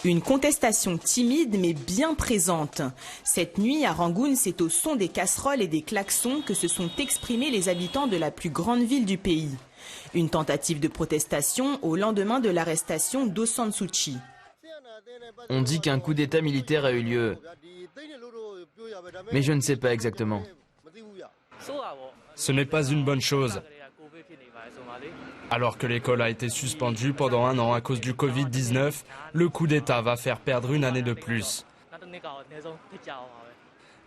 Une contestation timide mais bien présente. Cette nuit à Rangoon, c'est au son des casseroles et des klaxons que se sont exprimés les habitants de la plus grande ville du pays. Une tentative de protestation au lendemain de l'arrestation d'Aung San Suu Kyi. On dit qu'un coup d'État militaire a eu lieu, mais je ne sais pas exactement. Ce n'est pas une bonne chose. Alors que l'école a été suspendue pendant 1 an à cause du Covid-19, le coup d'État va faire perdre une année de plus.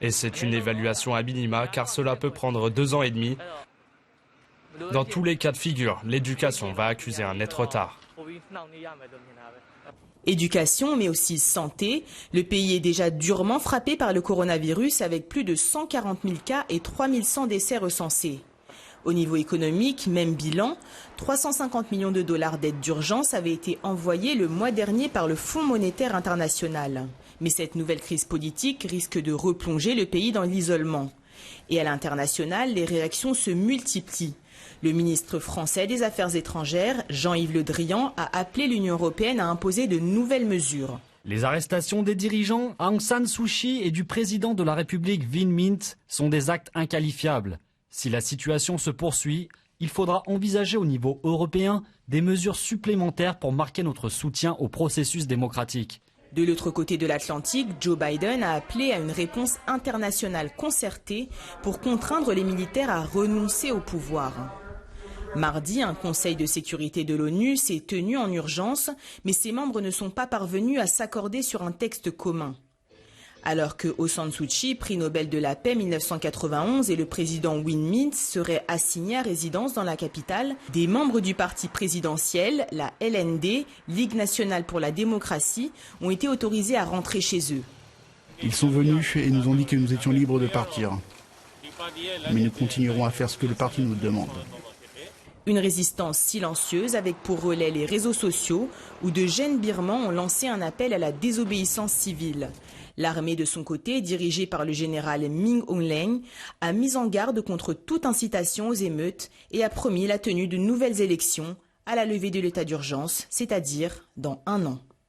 Et c'est une évaluation à minima car cela peut prendre 2 ans et demi. Dans tous les cas de figure, l'éducation va accuser un net retard. Éducation, mais aussi santé. Le pays est déjà durement frappé par le coronavirus avec plus de 140 000 cas et 3 100 décès recensés. Au niveau économique, même bilan, 350 millions de dollars d'aide d'urgence avaient été envoyés le mois dernier par le Fonds monétaire international. Mais cette nouvelle crise politique risque de replonger le pays dans l'isolement. Et à l'international, les réactions se multiplient. Le ministre français des Affaires étrangères, Jean-Yves Le Drian, a appelé l'Union européenne à imposer de nouvelles mesures. Les arrestations des dirigeants Aung San Suu Kyi et du président de la République Win Myint sont des actes inqualifiables. Si la situation se poursuit, il faudra envisager au niveau européen des mesures supplémentaires pour marquer notre soutien au processus démocratique. De l'autre côté de l'Atlantique, Joe Biden a appelé à une réponse internationale concertée pour contraindre les militaires à renoncer au pouvoir. Mardi, un conseil de sécurité de l'ONU s'est tenu en urgence, mais ses membres ne sont pas parvenus à s'accorder sur un texte commun. Alors que Aung San Suu Kyi, prix Nobel de la paix 1991, et le président Win Myint seraient assignés à résidence dans la capitale, des membres du parti présidentiel, la LND, Ligue nationale pour la démocratie, ont été autorisés à rentrer chez eux. Ils sont venus et nous ont dit que nous étions libres de partir. Mais nous continuerons à faire ce que le parti nous demande. Une résistance silencieuse avec pour relais les réseaux sociaux où de jeunes Birmans ont lancé un appel à la désobéissance civile. L'armée de son côté, dirigée par le général Min Aung Hlaing, a mis en garde contre toute incitation aux émeutes et a promis la tenue de nouvelles élections à la levée de l'état d'urgence, c'est-à-dire dans 1 an.